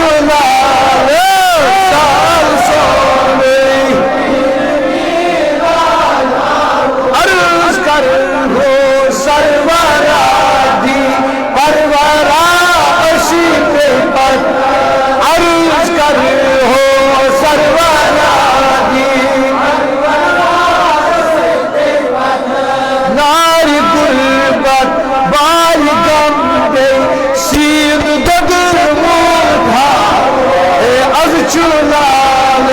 چلال سال سونے عرض کر ہو سرورا دی پرورا اسی پہ پر عرض کر ہو سرورا دی ناری گلبت باری گم دے سین دگر موٹھا اے از چلال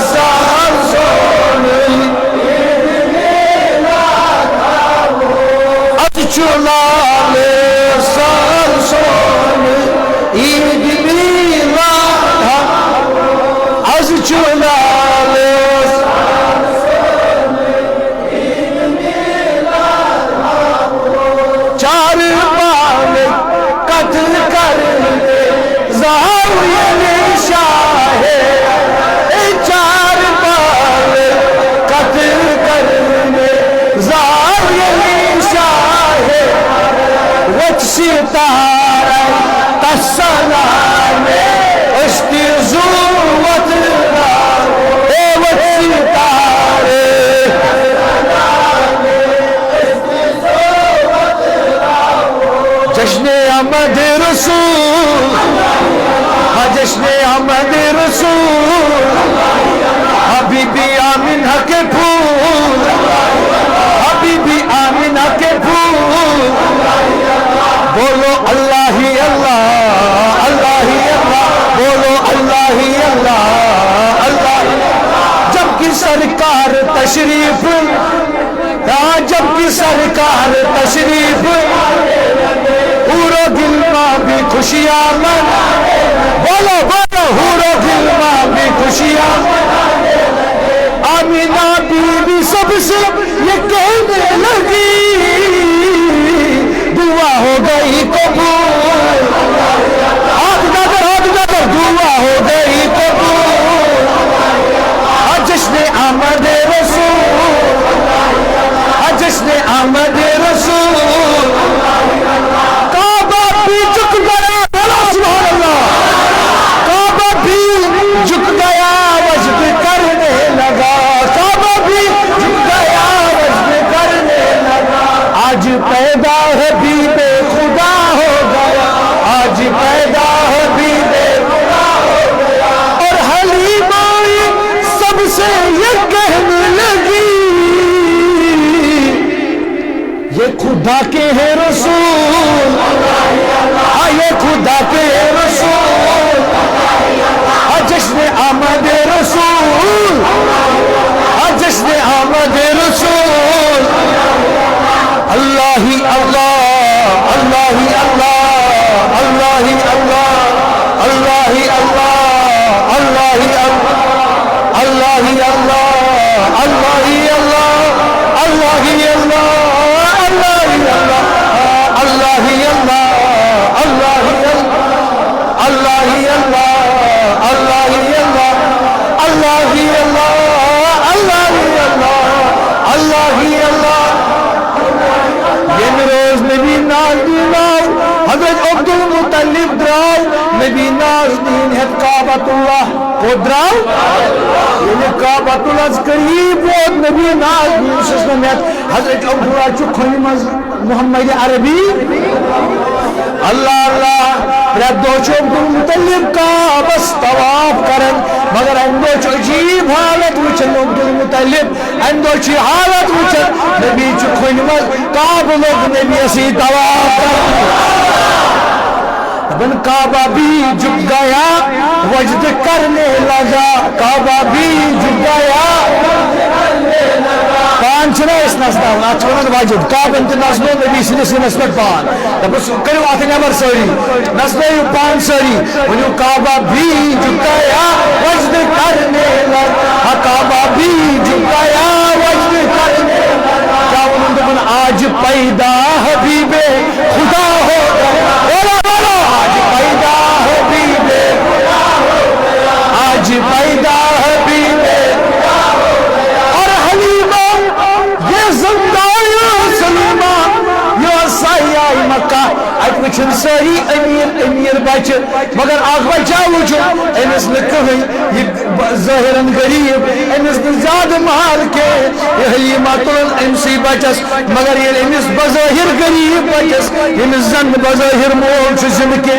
سال سونی از چلال سال سونی عید میلاد از چلال چار بال قتل کر زاویہ شاہ چار بال قتل کرنے زاویہ شاہ وچ ستارہ تسلام اشتی زوت اے وچ ستارہ جشن احمد رسول جشن احمد رسول حبیبی آمینہ کے پھول حبیبی آمینہ کے پھول بولو اللہ ہی اللہ اللہ ہی اللہ بولو اللہ ہی اللہ اللہ جب کی سرکار تشریف جب کی سرکار تشریف پورا دل ماں بھی خوشیاں بولو بولو پورا دل ماں بھی خوشیاں آمینہ بی بی سب سے یہ کہنے لگی دعا ہو گئی قبول ہاتھ نظر دعا ہو گئی قبول جشن آمد رسول جشن آمد رسول کعبہ بھی جھک گیا سبحان اللہ کعبہ بھی جھک گیا وجد کرنے لگا کعبہ بھی جھک گیا وجد کرنے لگا آج پیدا حبیب خدا ہو گیا آج پیدا حبیب خدا ہو گیا اور حلیمہ سب سے یہ کہنے لگی یہ خدا کے ہیں رسول یہ خدا کے ہیں رسول جشن آمد رسول جشن آمد رسول اللہ ہی اللہ اللہ ہی اللہ اللہ ہی اللہ اللہ ہی اللہ اللہ ہی اللہ اللہ ہی اللہ اللہ ہی اللہ اللہ ہی اللہ اللہ ہی اللہ اللہ ہی اللہ اللہ ہی اللہ اللہ ہی اللہ اللہ ہی اللہ اللہ ہی اللہ اللہ ہی اللہ اللہ ہی اللہ یہ روز نبی نازدین آو حضرت عبدالمطلب دراو نبی نازدین ہے کعبۃ اللہ کو دراو یعنی کعبۃ اللہ قریب ووت نبی نازدین سسنمیت حضرت عبداللہ چکھوئی محمد عربی اللہ اللہ پریت دو چو عبدالمطلب کعبس طواف کرن مگر اندو چو عجیب حالت وچن عبدالمطلب اندو چی حالت وچن نبی چکھوئی کعب لوگ نبی اسی طواف کرن بن کعبہ بھی جھک گیا وجد کرنے لگا کعبہ بھی جھک گیا پان چھنا اس نسدان آچھونا واجد کعبہ انت نسلو نبی سنس نسبت پان بس کرو آتے نمر سوری نسلو یو پان سوری ونیو کعبہ بھی جھک گیا وجد کرنے لگا کعبہ بھی جھک گیا وجد کرنے لگا کیا انہوں نے آج پیدا حبیب خدا ہو گیا آج پیدا حبیب آج پیدا حبیب اور حلیمہ یہ زندہ سلیمہ یہ سایہ مکہ ات وچھن ساری امیر امیر بچ مگر آگ بچا وچو امس نکہن یہ ظاہرن غریب امس زیادہ مال کے یہ حلیمہ تلن امسی بچس مگر یہ امس بظاہر غریب بچس امس زن بظاہر مول چھ کے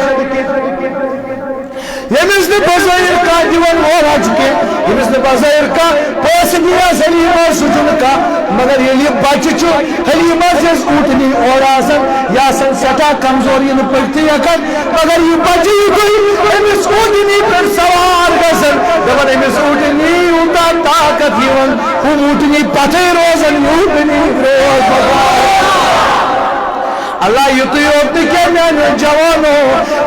یمس نے بظاہر کا دیون مورا چکے یمس نے بظاہر کا پیس دیا حلیمہ سجن کا مگر یہ بچ حلیمہ سے اوٹنی اور آسن یا سن سٹا کمزوری پڑتی اکن مگر یہ بچی کوئی امس اوٹنی پر سوار گزر جب امس اوٹنی ہوتا طاقت یون ہم اوٹنی پتے روزن اوٹنی روز بغار اللہ یوتی ہوتی کہ میں جوانو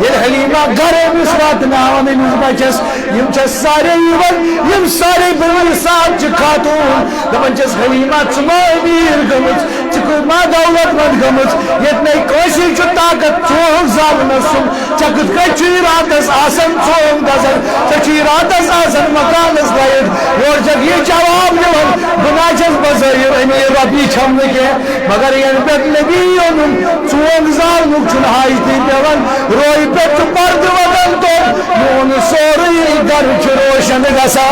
یہ حلیمہ گھر مسوات ناون امس بچس یم چس سارے یون یم سارے بروی ساتھ چھ خاتون دپن چس حلیمہ چما امیر گمت چکو ما دولت مند گمت یتنے کوشی چھ طاقت چون زالنس سن چکت کچی راتس آسن چون گزر چچی راتس آسن مکانس لائد اور جب یہ جواب دیون بنا چس بظاہر امیر ربی چھم لگے مگر یہ بیت نبیون چون زال نکچن ہائی تھی پیون روئی پیت پرد ودن تو مون سوری در چروشن گسا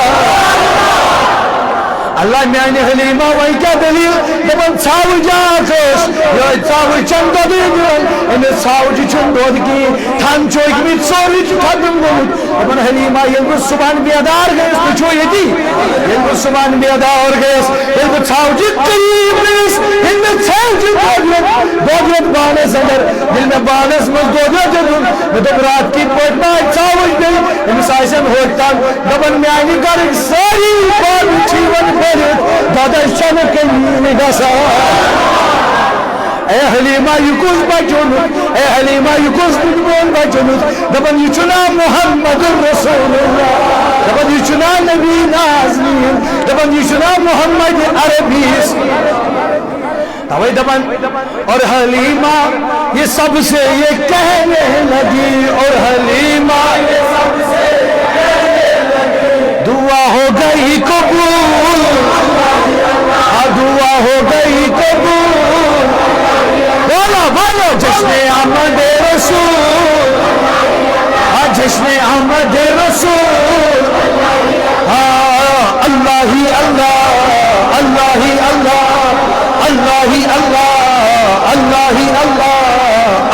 اللہ میانی حلیمہ وہی کیا دلیل دبن چھاو جاکش یا چھاو چند دو دیدن انہیں چھاو جی چند دو کی تھان چوئی کی سوری چی ختم گمت دبن حلیمہ یلگو سبحان بیادار گئے اس پچھو یہ دی یلگو سبحان بیادار گئے یلگو چھاو جی قریب نیس انہیں چھاو جی دوگلت بانس اندر دل میں بانس مز دوگلت دن مدب رات کی پوٹنا چھاو جی دل انہیں سائسن ہوتا دبن میانی گرگ ساری بار چیون دادا شنک نگسا اے حلیمہ یکوز بچونت اے حلیمہ یکوز بدبون بچونت دبن یچنا محمد رسول اللہ دبن یچنا نبی نازمین دبن یچنا محمد عربیس توئی دبن اور حلیمہ یہ سب سے یہ کہنے لگی اور حلیمہ یہ سب سے کہنے لگی دعا ہو گئی قبول دعا ہو گئی قبول بولو بولو جشن احمد رسول جشن احمد رسول اللہ ہی اللہ اللہ ہی اللہ اللہ ہی اللہ اللہ ہی اللہ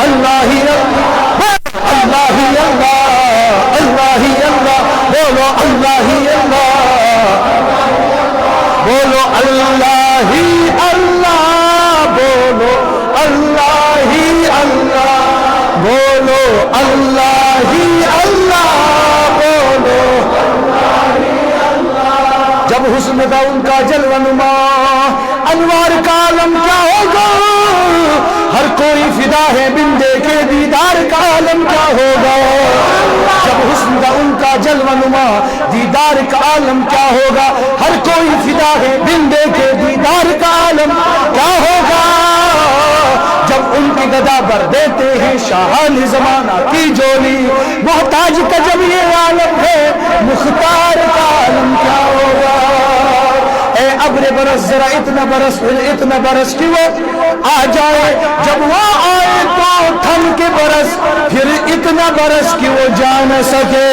اللہ ہی اللہ ہی اللہ اللہ ہی اللہ بولو اللہ ہی اللہ بولو اللہ ہی اللہ بولو اللہ ہی اللہ بولو اللہ ہی اللہ بولو اللہ ہی اللہ جب حسن کا ان کا جلوہ نما انوار کا عالم کیا ہوگا ہر کوئی فدا ہے بن دیکھے دیدار کا عالم کیا ہوگا جب حسن کا ان کا جلوہ نما دیدار کا عالم کیا ہوگا ہر کوئی فدا ہے بن دیکھے دیدار کا عالم کیا ہوگا جب ان کی گدا بر دیتے ہیں شاہان زمانہ کی جولی محتاج کا جب یہ عالم ہے مختار کا عالم کیا ہوگا اے ابر برس ذرا اتنا برس کہ وہ آ جائے جب وہ آئے تو تھم کے برس پھر اتنا برس کہ وہ جا نہ سکے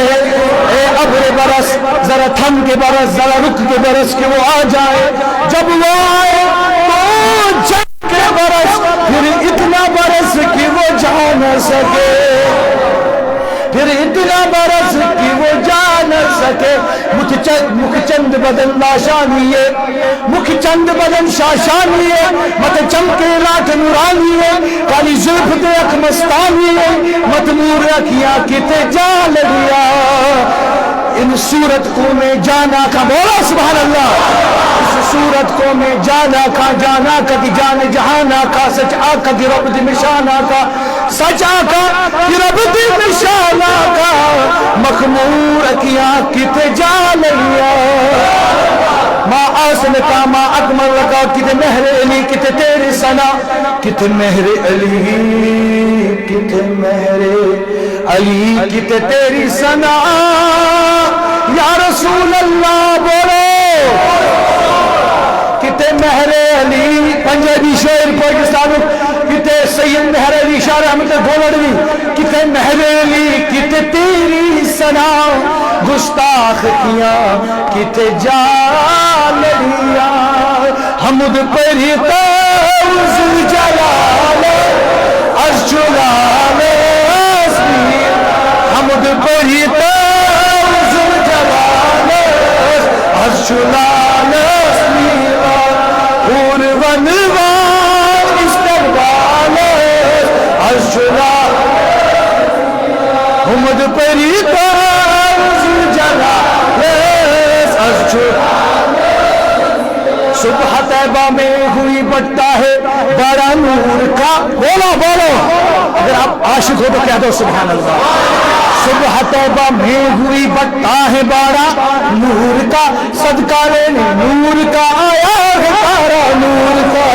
اے ابر برس ذرا تھم کے برس ذرا رک کے برس کہ وہ آ جائے جب وہ آئے تو جب کے برس پھر اتنا برس کہ وہ جا نہ سکے پھر اتنا برس کہ وہ جا نہ سکے مکھ چند بدن لاشانی ہے مکھ چند بدن شاشانی ہے مت چمکے لاٹھ نورانی ہے کالی زلف دے اکھ مستانی ہے مت نور اکھیاں کتے جا لگیا ان صورت کو میں جانا کا بولا سبحان اللہ اس صورت کو میں جانا کا دی جان جہانا کا سچ آقا دی رب دی نشانہ کا سچ آقا دی رب دی نشانہ کا مخمور اکیاں کتے جا لیا ما آسن کا ما اکمل لگا کتے مہر علی کتے تیری سنا کتے مہر علی کتے مہر علی کتے تیری سنا یا رسول اللہ بولو کتے مہر علی پنجابی شعر پاکستان کتے سید مہر علی شاہ رحمت بولڑوی کتے مہر علی کتے گستاخ کیاں کتے جا لڑیا حمد پری تاوز جلال عرش لال اسمیر حمد پری تاوز جلال عرش لال اسمیر اور ونوان استقبال عرش لال حمد پری تاوز جلال عرش صبح طیبہ میں ہوئی بٹتا ہے بڑا نور کا بولو بولو اگر آپ عاشق ہو تو کہہ دو سبحان اللہ صبح طیبہ میں ہوئی بٹتا ہے بڑا نور کا صدقہ لینے نور کا آیا ہے تارا نور کا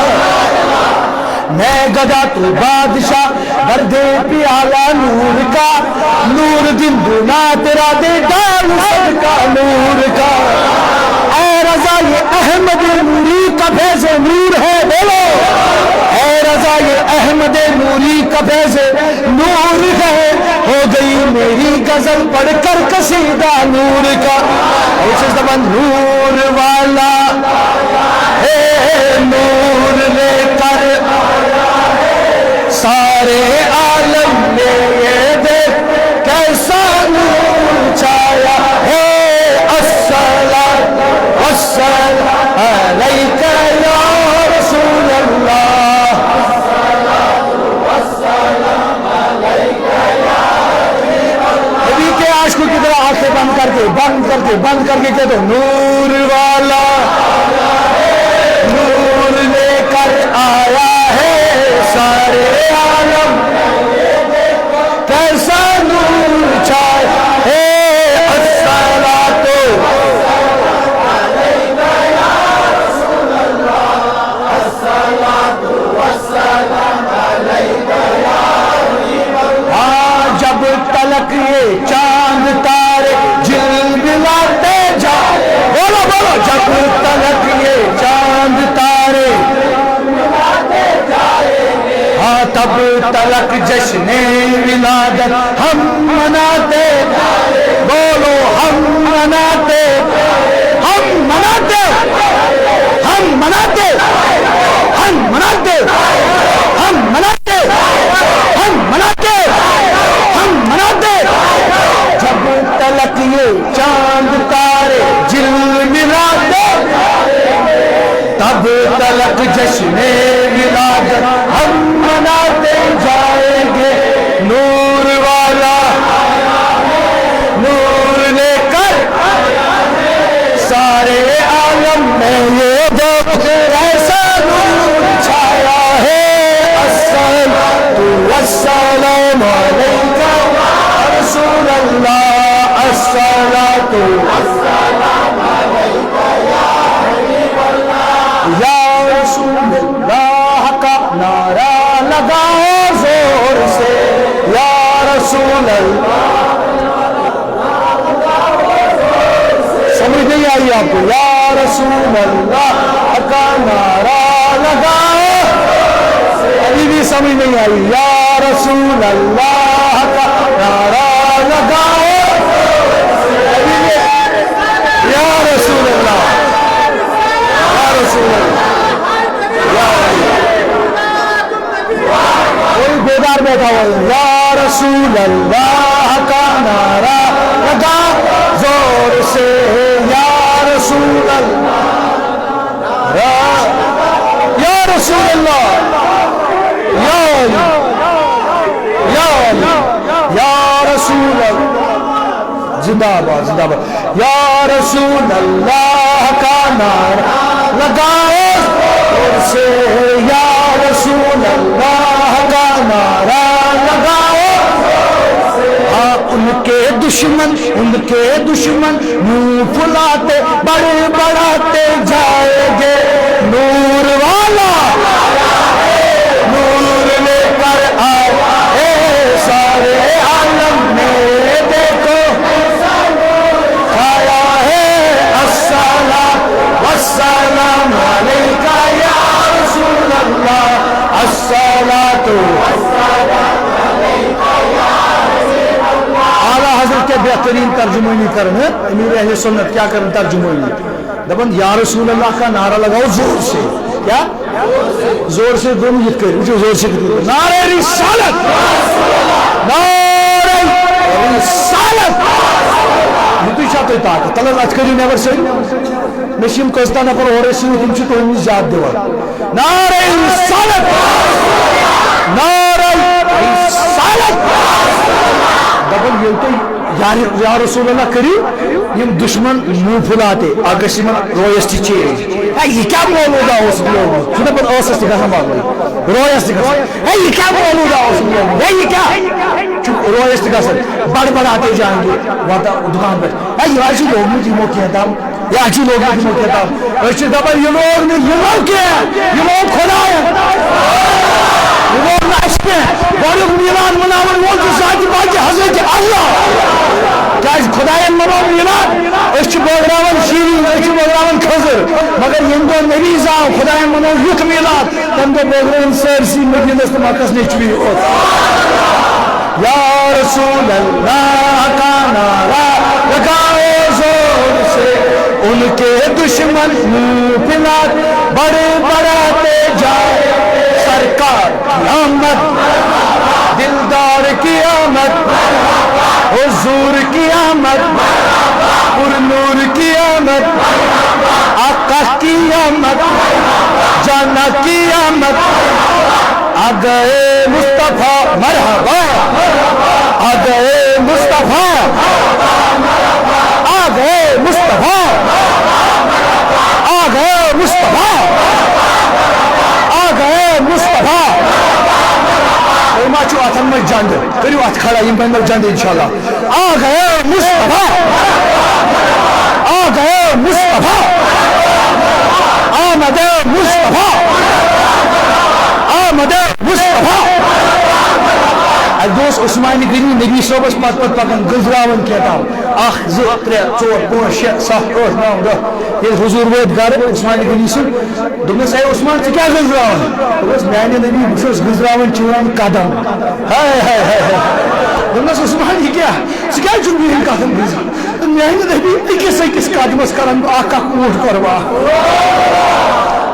میں گدا تو بادشاہ بھر دے پیالہ نور کا نور دن دنا تیرا دے ڈال صدقہ نور کا اے رضا یہ احمد نوری کا فیض نور ہے بولو اے رضا یہ احمد نوری کا فیض نور ہے ہو گئی میری غزل پڑھ کر قصیدہ نور کا اس زمان نور والا ہے نور لے کر سارے عالم میں یہ دیکھ کیسا نور چھایا ہے السلام والسلام علیک یا رسول اللہ والسلام علیک یا حبیب اللہ نبی کے عاشقوں کی طرح آنکھیں بند کر کے کہہ دو نور والا نور لے کر آیا ہے سارے عالم کیسا نور چھایا ہے الصلاۃ علیک یا رسول اللہ الصلاۃ والسلام علیک یا حبیب اللہ جب تلک یہ چاند تارے جلولاتے جائے بولو بولو جب تلک یہ چاند تارے ہاں تب تلک جشن ولادت ہم مناتے بولو ہم مناتے ہم مناتے ہم مناتے ہم مناتے ہم مناتے ہم مناتے ہم مناتے جب تلک یہ چاند تارے جلولاتے تب تلک جشن ولادت ہم مناتے جائیں گے نور والا نور لے کر سارے عالم میں یہ دیکھ ایسا نور چھایا ہے الصلاۃ والسلام علیک یا رسول اللہ الصلاۃ والسلام علیک یا حبیب اللہ یا رسول اللہ کا نعرہ لگاؤ زور سے یا رسول اللہ سمجھ نہیں آئی آپ کو یا رسول اللہ کا نعرہ لگاؤ ابھی بھی سمجھ نہیں آئی یا رسول اللہ کا نعرہ لگاؤ ابھی بھی یا رسول اللہ یا رسول اللہ کوئی بیدار بیٹھا ہوا ہے یا رسول اللہ کا نعرہ لگا زور سے یا رسول اللہ یا رسول اللہ یا رسول اللہ زندہ باد زندہ باد یا رسول اللہ کا نعرہ لگاؤ زور سے یا رسول اللہ کا نعرہ لگاؤ ہاں ان کے دشمن منہ پھلاتے بڑے بڑھاتے جائیں گے نور والا نور لے کر آئے سارے عالم میں دیکھو کھایا ہے الصلاۃ والسلام علیک یا رسول اللہ الصلاۃ والسلام علیک یا رسول اللہ اعلیٰ حضرت کے بہترین ترجمانی کرنا امیر اہل سنت کیا کرنا ترجمانی دپن یا رسول اللہ کا نعرہ لگاؤ زور سے کیا زور سے دونوں یہ کر مجھے زور سے نعرہ رسالت نعرہ رسالت مجھے چاہتے طاقت تلہ ات کریو نیبر سے مشیم کستا نفر اور رسول ہم چھو تو ہم زیاد دیوار نعرہ رسالت نعرہ رسالت دپن یہ تو یا رسول اللہ کریو یم دشمن منہ پھلاتے اگر من رویس تہ چینج یہ کیا مولودہ اس لوگ چھنا پتہ ٲسس تہ گژھان معلوم رویس تہ گژھان یہ کیا مولودہ اس لوگ یہ کیا رویس تہ گژھان بڑ بڑاتے جائیں گے واتہ دکان پہ یہ چھ لوگمت یمو کیتام یہ چھ لوگمت یمو کیتام أسۍ چھِ دپان یہ لوگ نہٕ یمو کینٛہہ یہ لوگ خدایا یہ لوگ نہٕ اَسہِ کینٛہہ گۄڈنیُک میلاد مناوان وول چھُ ذاتِ پاکہِ حضرت اللہ کیاز خداین منو میلاد أسۍ چھِ بٲگراوان شیٖرین أسۍ چھِ بٲگراوان کھٔزٕر مگر ییٚمہِ دۄہ نبی زاو خداین منو یُتھ میلاد تمہِ دۄہ بٲگرٲوٕن سٲرسٕے مدینس تہٕ مکس نیچوی یوت یا رسول اللہ کا نعرہ لگاؤ زور سے ان کے دشمن منہ پھلات بڑے بڑاتے جائے سرکار کی آمد دلدار کی آمد حضور کی آمد پر نور کی آمد آقا کی آمد جانا کی آمد آ گئے مصطفیٰ مرحبا آ گئے مصطفیٰ آ گئے مصطفیٰ آ گئے مصطفیٰ آ گئے مصطفیٰ ما چھو اتن مجھ جاند کریو ات کھڑا یم بن جاند انشاءاللہ آ گئے مصطفیٰ آ گئے مصطفیٰ آمد مصطفیٰ آمد مصطفیٰ دوس عثمانی گنی نبی صوبس پت پت پکن گزراون کیتام اخ زٕ ترٛےٚ ژور پانٛژھ شےٚ سَتھ ٲٹھ نو دہ ییٚلہِ حضور وٲتۍ گرٕ عثمانی گنی سُنٛد دوٚپنس اے عثمان ژٕ کیٛاہ گزراون دوٚپنس میانہِ نبی بہٕ چھُس گزراون چون قدم ہاے ہاے ہاے ہاے دوٚپنس عثمان یہِ کیٛاہ ژٕ کیٛازِ چھُکھ میٲنۍ قدم گزراون میانہِ نبی أکِس أکِس قدمس کران بہٕ اکھ اکھ اوٗنٹ قۄربان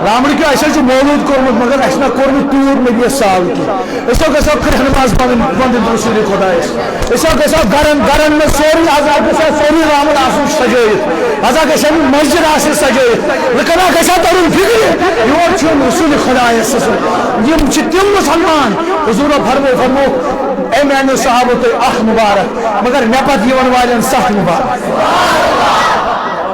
رامڑ کیٛاہ اَسہِ حظ چھُ مولوٗد کوٚرمُت مگر اَسہِ نہ کوٚر نہٕ تیوٗت نبیَس سال کینٛہہ أسۍ گژھو کرٛہنہِ منٛز پنٕنۍ رسوٗلِ خۄدایس أسۍ گژھو گرن منٛز سورُے ہسا گژھِ ہا سورُے رامڑ آسُن سجٲیِتھ ہسا گژھِ ہا مسجد آسٕنۍ سجٲیِتھ لُکن ہا گژھِ ہا ترُن فِکرِ یور چھُ رسوٗلِ خۄدایس یِم چھِ تِم مُسلمان حضوٗرو فرمو اے میانیو صحابو تُہۍ اکھ مُبارک مگر مےٚ پتہٕ یِوان والٮ۪ن 7 مُبارک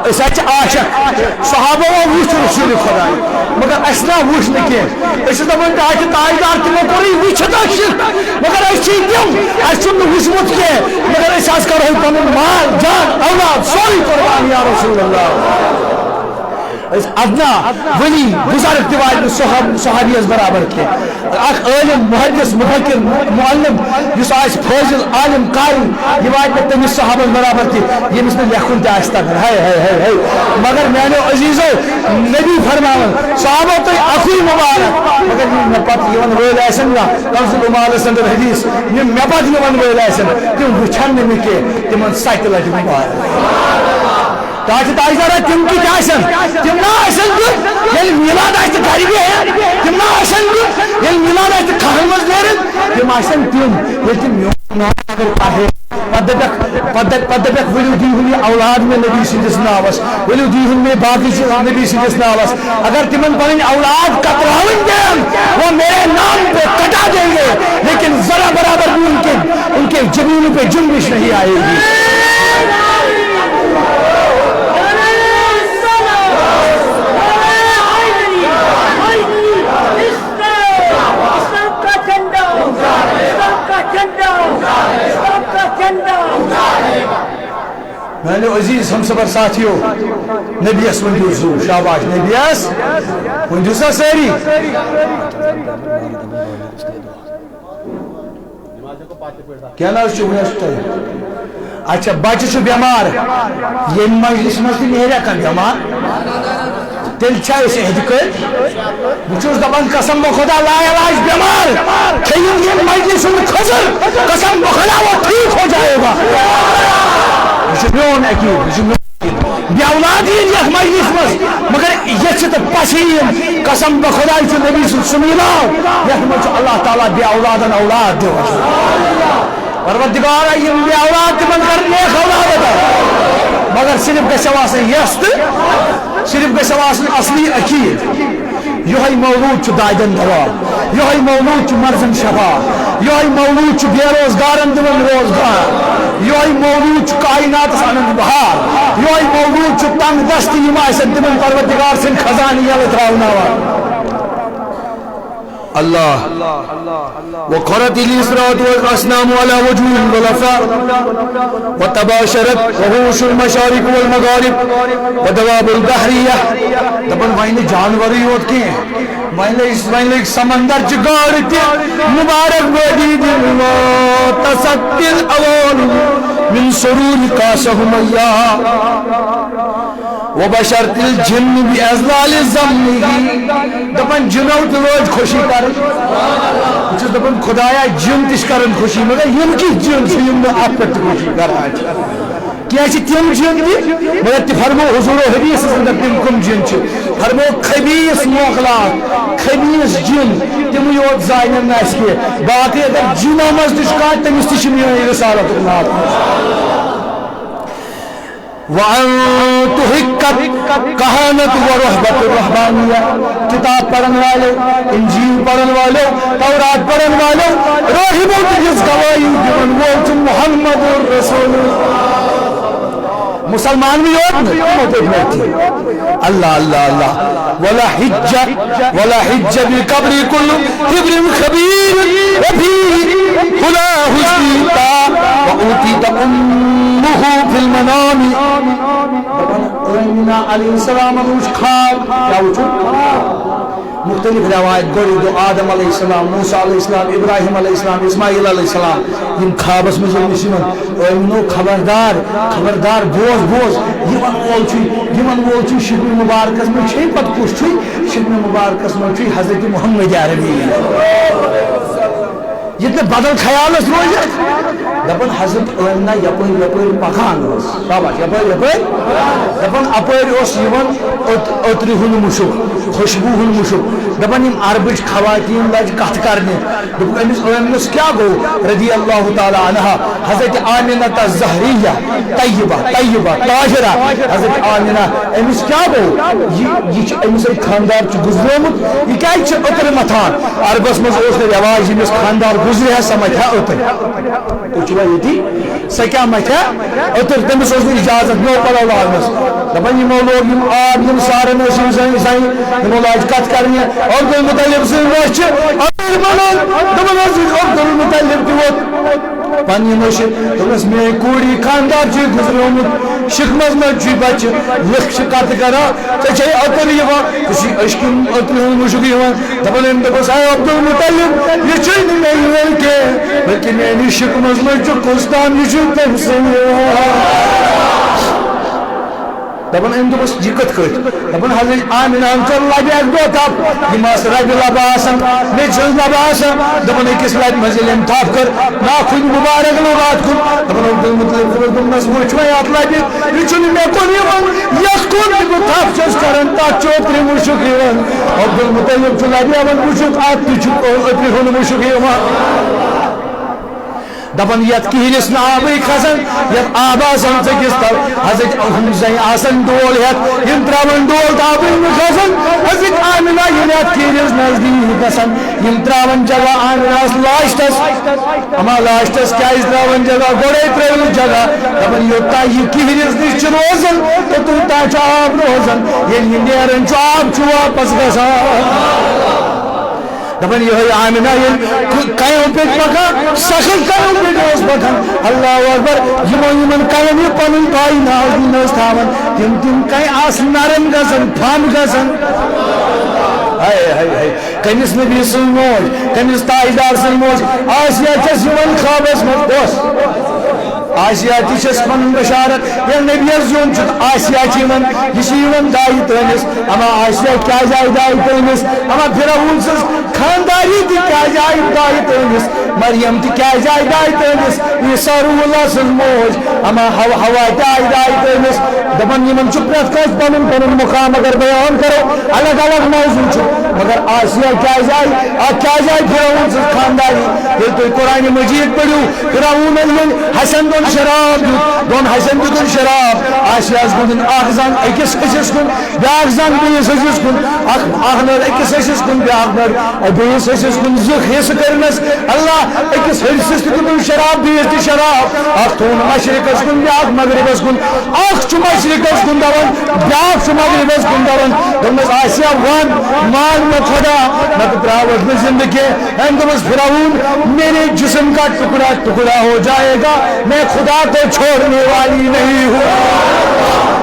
أسۍ حظ چھِ عاشق صحابو وٕچھ رسوٗلِ خۄداے مگر اَسہِ نا وٕچھ نہٕ کینٛہہ أسۍ چھِ دپان تاکہِ تاجدار تِمو کوٚرُے وٕچھِتھ عاشق مگر أسۍ چھِ تِم اَسہِ چھُنہٕ وٕچھمُت کینٛہہ مگر أسۍ حظ کرہو پنُن مال جان اولاد سورُے قۄربان یا رسول اللہ ادنا ولی بزرگ تہِ واتہِ نہٕ صحابیس برابر کینٛہہ اکھ عٲلم محدث مفکر معلم یُس آسہِ فٲضل عالم قاری یہِ واتہِ نہٕ تٔمِس صحابس برابر تہِ ییٚمِس نہٕ لیکھُن تہِ آسہِ تگان ہاے ہاے ہاے ہاے مگر میانیو عزیزو نبی فرماوان صحابو تُہۍ اکُے مُبارک مگر یِم مےٚ پتہٕ یِوان وٲلۍ آسن نا کنزُل المالس انٛدر حدیث یِم مےٚ پتہٕ یِوان وٲلۍ آسن تِم وٕچھن نہٕ مےٚ کینٛہہ تِمن 7 لٹہِ مُبارک تاکہ تاجدارا تم کی آسن تم نا آسن دیُن ییٚلہِ میلاد آسہِ گرِ بِہِتھ تم نا آسن دیُن ییٚلہِ میلاد آسہِ کھہن منٛز نیرِتھ تم آسن تم ییٚلہِ تم میون ناو اگر پرہے پتہٕ دپکھ ؤلِو دیٖہُن یہِ اولاد مےٚ نبی سٕنٛدِس ناوس ؤلِو دیٖہُن مےٚ باقٕے چیٖز نبی سٕنٛدِس ناوس اگر تمن پنٕنۍ اولاد کتراوٕنۍ دین وہ میرے نام پہ کٹا دیں گے لیکن ذرا برابر بھی ان کے جبینوں پہ جنبش نہیں آئے گی میانو عزیز ہم سفر ساتھیو نبیس ونجو زو شاباش نبیس ونجو سا ساری کیا ناو چھو اچھا بچہ چھ بیمار یہ مجلس مجھ نیرا کن بیمار تیل چھا اسے ہد کر بچوز دبان قسم بخدا لا علاج بیمار کھئیم یہ مجلس کھزر قسم بخدا وہ ٹھیک ہو جائے گا میون عقید بے اولاد یتھ مجلس مز مگر یہ تو پسین قسم بخدا نبی سمیلات یتھ مز اللہ تعالیٰ بے اولادن اولاد دو پروردگار یم بے اولاد تمن کر نیک اولاد عطا مگر صرف گژھو آسن یس تو صرف گژھو آسن اصلی عقید یہ مولود دادن دوا یہ مولود مرزن شفا یہ مولود بے روزگارن دن روزگار یہ مولود کائنات انند بہار یہ مولود تنگ دستی تمن پروردگار سن خزانہ یل تراؤن اللہ وقرت الإسرات والأصنام على وجوه الخلفاء وتباشرت وحوش المشارق والمغارب ودواب البحرية دبن وائن جانور یوت کی وائن سمندر چگار تی مبارک ودید تصد الأول من سرور قاسهم الله وبشرت الجن بأزلال زمنه دپن جنو تلوج خوشی کر دپن خدایا جن تش کرن خوشی مگر یم کی جن چھ یم آپ پہ خوشی کران کیا چھ تم جن دی مگر تی فرمو حضور و حدیث اندر تم کم جن چھ فرمو خبیث مخلوق خبیث جن تم یوت زائن ناس کے باقی اگر جنو مز تش کا تمس تش میری رسالت اللہ وَأَن تُحِكَّتْ کہانت و رحبت الرحبانیہ کتاب پڑھن والے انجیل پڑھن والے تورات پڑھن والے راہبوں کی جس گواہی جن وہ محمد الرسول مسلمان بھی ہوت اللہ اللہ اللہ ولا حج بالقبر كل حبر خبير وفي خلاه سيتا وأوتيت أمه في المنام امنا علیہ السلام روش خواب کیا وجود مختلف روایت گوری دو آدم علیہ السلام موسیٰ علیہ السلام ابراہیم علیہ السلام اسماعیل علیہ السلام یم خوابس میں نشیمن امنو خبردار بوز یمن وول چھ شکر مبارکس میں چھ پت کش چھ شکر مبارکس میں چھ حضرت محمد عربی یہ بدل خیال روز دپن حضرت امنہ یپر پکان شاباش یپر دپن اپر اوتری ہن مشک خوشبو ہن مشک دپن یم عربچ خواتین لج کت کرنے دپ امس امنس کیا گو رضی اللہ تعالی عنہا حضرت آمنہ الزہریہ طیبہ طاہرہ حضرت آمنہ امس کیا گو یہ امس خاندار چھ گزرومت یہ کیا چھ اوتر متان عربس مز اس رواج امس خاندار گزرے سمجھ ہے اوتر تو چلا یہ سہ کیا مت ہے اوتر تمس اس اجازت نو پڑا لاگنس دپن یمو لوگ یم آب یم سارن یمو لاج کت کرنے عبد المطلب سن وچ امیر بنان دپن عبد المطلب تہ پنہ نش دپس میں کوڑی خاندار چھ گزرومت شکمز میں چھ بچ لکھ کت کرا ژے اوتر یوان ژے اشکن اوتر مشک یوان دپن دپس عبد المطلب یہ چھ نہیں کہ بلکہ میری شکمز میں چھ کستان یہ تم سے دپن ام دس یہ کت کت دپن حضرت آمنہ چل لبہ دو تپ یم ربہ لبہ آسان میچ لبہ آسان دپن اکس لبہ مزل ام تھپ کر ناخن مبارک لوات کن دپن عبد المطلب دپنس وچ میں ات لبہ یہ چھ مے کن یوان یس کن بہ تھپ چھس کران تک چوتری مشک یوان عبد المطلب چھ لبہ ون مشک ات چھ اوتری ہن مشک یوان دپن یت کہلس ناب کھسان یت آب آسان ژکس تل حضرت حمزہ آسان ڈول ہیت یم تراون ڈول آب کھسان حضرت آمنہ یت کہلس نزدیک گژھان یم تراون جگہ آمنہ لاشتس اما لاشتس کیا تراون جگہ گوڑے ترو جگہ دپن یوتا یہ کہلس نش روزان تو توتا آب روزان یل یہ نیران آب واپس گژھان دپن یہ آمنہ قیام پہ پکان سخت قیام پہ پکان اللہ اکبر یمن قیام یہ پن پائی ناز تھاون تم کئی آس نرم گژھان پھم گژھان کمس نبی سن موج کمس تاجدار سن موج آسیہ چھس یمن خوابس مز دوس آسیہ تیس پن بشارت یا نبی زون چھ آسیہ چیمن یہ دائی تنس اما آسیہ کیا جائے دائی تنس اما پھرون سس خانداری تہ کیا جائے دائے تمس مریم تہ کیا جائے دائے تمس عیسیٰ روح اللہ سن موج اما ہوا دائے دائے تمس دپن یمن چھ پرت کس پنن پنن مقام اگر بیان کرو الگ الگ موضوع چھ مگر آسیہ کیا جائے فرعون سے خانداری یہ تو قرآن مجید پڑھو فرعون حسن دون شراب دون حسن دون شراب آسیہ گن اخ زن اکس حصس کن بیاکھ زن بیس حصس کن اخ نر اکس حصس کن بیاکھ نر بیس حصس کن زخ حص کرنس اللہ اکس حصس کن شراب بیس تہ شراب اخ تون مشرقس کن بیاکھ مغربس کن اخ چھ مشرقس کن دون بیاکھ چھ مغربس کن دون دمس آسیہ ون مان میں خدا میں تو تراوت میں زندگی اندمس فرعون میرے جسم کا ٹکڑا ٹکڑا ہو جائے گا میں خدا کو چھوڑنے والی نہیں ہوں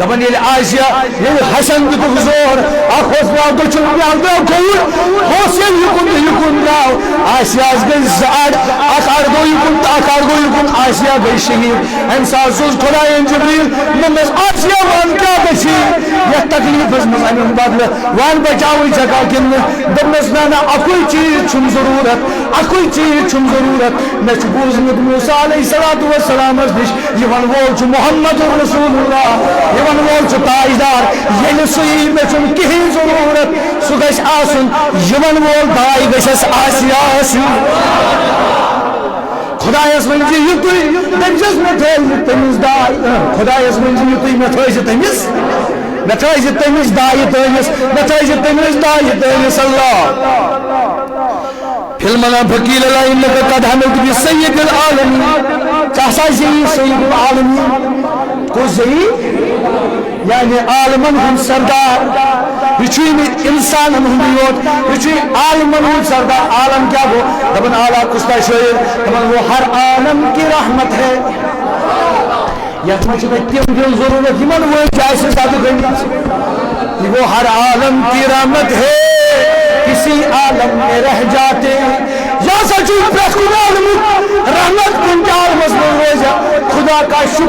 دپن یل آسیہ یل حسن دتک زور اخ اوس درٛاو دٔچھُن بیاکھ درٛاو کھووُر اوس ییٚلہِ یُکُن تہٕ یُکُن درٛاو آسیاہس گٔے زٕ اَڑ اکھ اَڑ گوٚو یُکُن تہٕ اکھ اَڑ گوٚو یُکُن آسیہ گٔے شہیٖد اَمہِ ساتہٕ سوز خۄدایَن جبریٖل دوٚپنس آسیہ وَن کیٛاہ گژھی یتھ تکلیٖفس منٛز اَمیُک بدلہٕ وَن بچاوٕے ژےٚ کِنہٕ دوٚپنس نہ نہ اکُے چیٖز چھُم ضروٗرت اکُے چیٖز چھُم ضروٗرت مےٚ چھُ بوٗزمُت موسیٰ علیہ الصلوٰتُ وسلامس نِش یِوان وول چھُ محمد رسول اللہ یِوان وول چھُ تاجدار ییٚلہِ سُہ یی مےٚ چھُنہٕ کِہیٖنۍ ضروٗرت سُہ گژھِ آسُن یِوان وول بھاے گژھٮ۪س آسیہ آسُن خدایس ؤنۍ زِ یُتُے دٔپۍ زِس مےٚ تھٲیزِ تٔمِس داے خدایس ؤنۍ زِ یُتُے مےٚ تھٲیزِ تٔمِس مےٚ تھٲیزِ تٔمِس دایہِ تٲنِس مےٚ تھٲیزِ تٔمِس دایہِ تٲنِس اللہ فی المنافقین لا انک قد حملت بسید العالمین ژٕ ہسا زیی سید العالمین کُس زیی یعنی عالمن ہند سردار یہ چھ انسانن ہند یوت یہ چھ عالمن ہند سردار عالم کیا گو دپن اعلیٰ کُستہ شاعر دپن وہ ہر عالم کی رحمت ہے یتھ منٛز چھِ تِم دِل ضروٗرت یِمن وٲنۍ چھِ اَسہِ زیادٕ گٔمٕتۍ یہ وہ ہر عالم کی رحمت ہے کسی عالم میں رہ جاتے یا سچ پرٛٮ۪تھ کُنہِ عالمُک رحمت کُنہِ تہِ عالمس منٛز روزِ خدا کا شکر